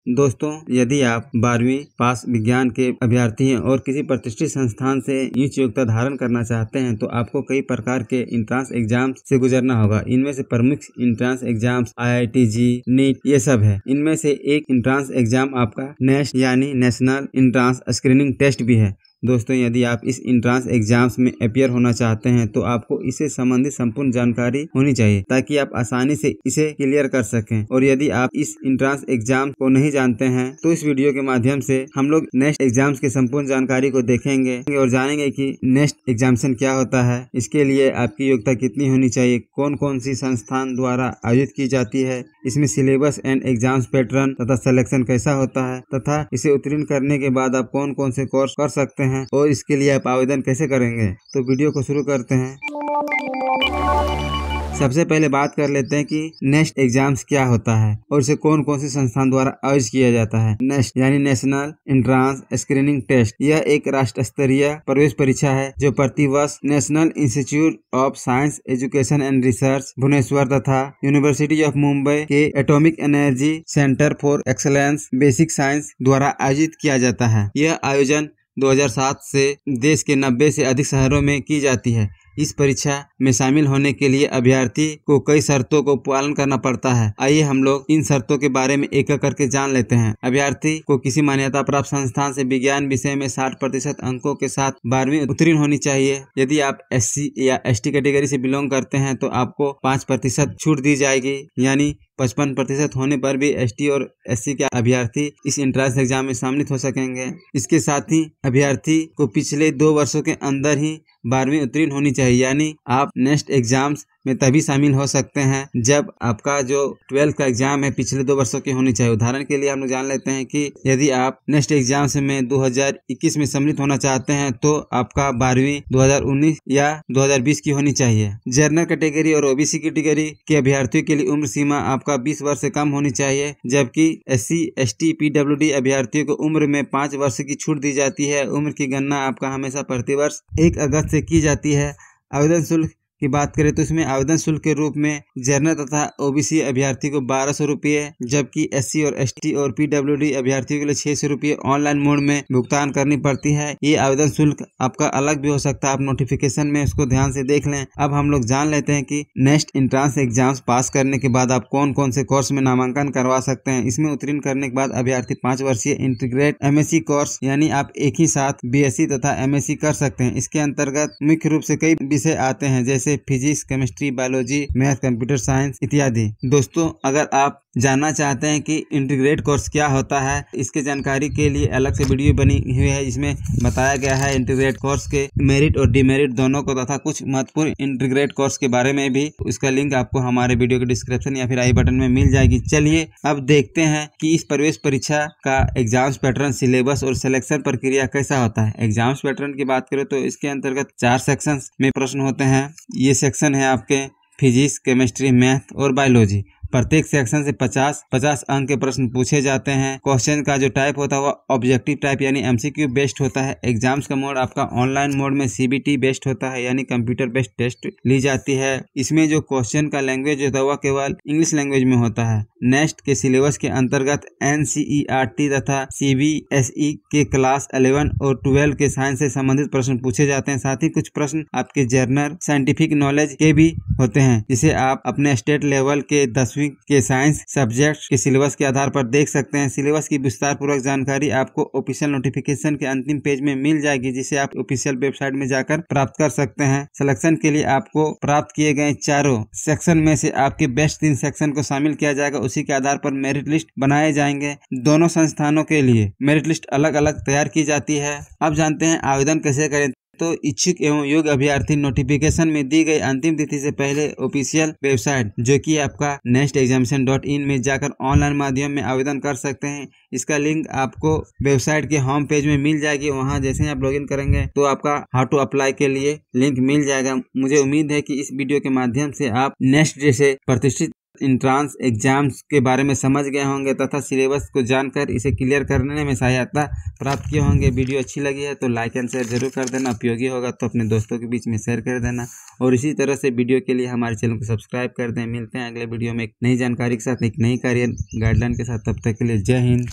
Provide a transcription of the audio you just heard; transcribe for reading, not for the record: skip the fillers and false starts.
दोस्तों, यदि आप 12वीं पास विज्ञान के अभ्यर्थी हैं और किसी प्रतिष्ठित संस्थान से उच्च योग्यता धारण करना चाहते हैं तो आपको कई प्रकार के इंट्रांस एग्जाम से गुजरना होगा। इनमें से प्रमुख इंट्रांस एग्जाम्स IIT-JEE, नीट ये सब है। इनमें से एक इंट्रांस एग्जाम आपका नेस्ट यानी नेशनल इंट्रांस स्क्रीनिंग टेस्ट भी है। दोस्तों, यदि आप इस इंट्रांस एग्जाम्स में अपियर होना चाहते हैं तो आपको इससे संबंधित संपूर्ण जानकारी होनी चाहिए ताकि आप आसानी से इसे क्लियर कर सकें। और यदि आप इस इंट्रांस एग्जाम को नहीं जानते हैं तो इस वीडियो के माध्यम से हम लोग नेक्स्ट एग्जाम्स की संपूर्ण जानकारी को देखेंगे और जानेंगे कि नेक्स्ट एग्जामिनेशन क्या होता है, इसके लिए आपकी योग्यता कितनी होनी चाहिए, कौन कौन सी संस्थान द्वारा आयोजित की जाती है, इसमें सिलेबस एंड एग्जाम्स पैटर्न तथा सिलेक्शन कैसा होता है तथा इसे उत्तीर्ण करने के बाद आप कौन कौन से कोर्स कर सकते हैं और इसके लिए आप आवेदन कैसे करेंगे। तो वीडियो को शुरू करते हैं। सबसे पहले बात कर लेते हैं कि नेक्स्ट एग्जाम्स क्या होता है और इसे कौन कौन से संस्थान द्वारा आयोजित किया जाता है। नेक्स्ट यानी नेशनल इंट्रांस स्क्रीनिंग टेस्ट, यह एक राष्ट्र स्तरीय प्रवेश परीक्षा है जो प्रतिवर्ष National Institute of Science Education and Research Bhubaneswar तथा यूनिवर्सिटी ऑफ मुंबई के Atomic Energy Centre for Excellence Basic Science द्वारा आयोजित किया जाता है। यह आयोजन 2007 से देश के 90 से अधिक शहरों में की जाती है। इस परीक्षा में शामिल होने के लिए अभ्यर्थी को कई शर्तों को पालन करना पड़ता है। आइए हम लोग इन शर्तों के बारे में एक एक करके जान लेते हैं। अभ्यर्थी को किसी मान्यता प्राप्त संस्थान से विज्ञान विषय में 60% अंकों के साथ 12वीं उत्तीर्ण होनी चाहिए। यदि आप SC या ST कैटेगरी से बिलोंग करते हैं तो आपको 5% छूट दी जाएगी, यानी 55% होने पर भी ST और SC के अभ्यर्थी इस इंट्रांस एग्जाम में सम्मिलित हो सकेंगे। इसके साथ ही अभ्यर्थी को पिछले 2 वर्षों के अंदर ही 12वीं उत्तीर्ण होनी चाहिए, यानी आप नेक्स्ट एग्जाम्स में तभी शामिल हो सकते हैं जब आपका जो 12th का एग्जाम है पिछले 2 वर्षों की होनी चाहिए। उदाहरण के लिए हम लोग जान लेते हैं कि यदि आप नेक्स्ट एग्जाम्स में 2021 में सम्मिलित होना चाहते हैं तो आपका 12वीं 2019 या 2020 की होनी चाहिए। जनरल कैटेगरी और OBC कैटेगरी के अभ्यर्थियों के लिए उम्र सीमा आपका 20 वर्ष से कम होनी चाहिए, जबकि SC ST PWD अभ्यर्थियों को उम्र में 5 वर्ष की छूट दी जाती है। उम्र की गणना आपका हमेशा प्रतिवर्ष 1 अगस्त से की जाती है। आवेदन शुल्क की बात करें तो इसमें आवेदन शुल्क के रूप में जनरल तथा OBC अभ्यर्थी को 1200 रुपये, जबकि SC और ST और PWD अभ्यर्थियों के लिए 600 रुपये ऑनलाइन मोड में भुगतान करनी पड़ती है। ये आवेदन शुल्क आपका अलग भी हो सकता है, आप नोटिफिकेशन में उसको ध्यान से देख लें। अब हम लोग जान लेते हैं कि नेक्स्ट इंट्रांस एग्जाम्स पास करने के बाद आप कौन कौन से कोर्स में नामांकन करवा सकते हैं। इसमें उत्तीर्ण करने के बाद अभ्यर्थी 5 वर्षीय इंटीग्रेट MSc कोर्स यानी आप एक ही साथ BSc तथा MSc कर सकते हैं। इसके अंतर्गत मुख्य रूप से कई विषय आते हैं जैसे physics, chemistry, biology, math, computer science इत्यादि। दोस्तों, अगर आप जानना चाहते हैं कि इंटीग्रेट कोर्स क्या होता है, इसके जानकारी के लिए अलग से वीडियो बनी हुई है। इसमें बताया गया है इंटीग्रेट कोर्स के मेरिट और डिमेरिट दोनों को तथा कुछ महत्वपूर्ण इंटीग्रेट कोर्स के बारे में भी। इसका लिंक आपको हमारे वीडियो के डिस्क्रिप्शन या फिर आई बटन में मिल जाएगी। चलिए अब देखते हैं कि इस प्रवेश परीक्षा का एग्जाम्स पैटर्न, सिलेबस और सिलेक्शन प्रक्रिया कैसा होता है। एग्जाम्स पैटर्न की बात करें तो इसके अंतर्गत 4 सेक्शन में प्रश्न होते हैं। ये सेक्शन है आपके फिजिक्स, केमिस्ट्री, मैथ और बायोलॉजी। प्रत्येक सेक्शन से 50 अंक के प्रश्न पूछे जाते हैं। क्वेश्चन का जो टाइप होता है वो ऑब्जेक्टिव टाइप यानी MCQ बेस्ड होता है। एग्जाम्स का मोड आपका ऑनलाइन मोड में CBT बेस्ड होता है, यानी कंप्यूटर बेस्ड टेस्ट ली जाती है। इसमें जो क्वेश्चन का लैंग्वेज होता है वह केवल इंग्लिश लैंग्वेज में होता है। नेक्स्ट के सिलेबस के अंतर्गत NCERT तथा CBSE के क्लास 11 और 12 के साइंस से संबंधित प्रश्न पूछे जाते हैं। साथ ही कुछ प्रश्न आपके जनरल साइंटिफिक नॉलेज के भी होते हैं, जिसे आप अपने स्टेट लेवल के 10वीं के साइंस सब्जेक्ट के सिलेबस के आधार पर देख सकते हैं। सिलेबस की विस्तार पूर्वक जानकारी आपको ऑफिशियल नोटिफिकेशन के अंतिम पेज में मिल जाएगी, जिसे आप ऑफिशियल वेबसाइट में जाकर प्राप्त कर सकते हैं। सिलेक्शन के लिए आपको प्राप्त किए गए चारों सेक्शन में से आपके बेस्ट 3 सेक्शन को शामिल किया जाएगा। उसी के आधार पर मेरिट लिस्ट बनाए जाएंगे। दोनों संस्थानों के लिए मेरिट लिस्ट अलग अलग तैयार की जाती है। अब जानते हैं आवेदन कैसे करें। तो इच्छुक एवं योग्य अभ्यर्थी नोटिफिकेशन में दी गई अंतिम तिथि से पहले ऑफिशियल वेबसाइट जो कि आपका nextexamination.in में जाकर ऑनलाइन माध्यम में आवेदन कर सकते हैं। इसका लिंक आपको वेबसाइट के होम पेज में मिल जाएगी। वहां जैसे ही आप लॉगिन करेंगे तो आपका हाउ टू अप्लाई के लिए लिंक मिल जाएगा। मुझे उम्मीद है कि इस वीडियो के माध्यम से आप नेक्स्ट जैसे प्रतिष्ठित इंट्रांस एग्जाम्स के बारे में समझ गए होंगे तथा सिलेबस को जानकर इसे क्लियर करने में सहायता प्राप्त किए होंगे। वीडियो अच्छी लगी है तो लाइक एंड शेयर जरूर कर देना, उपयोगी होगा तो अपने दोस्तों के बीच में शेयर कर देना और इसी तरह से वीडियो के लिए हमारे चैनल को सब्सक्राइब कर दें। मिलते हैं अगले वीडियो में एक नई जानकारी के साथ, एक नई करियर गाइडलाइन के साथ। तब तक के लिए जय हिंद।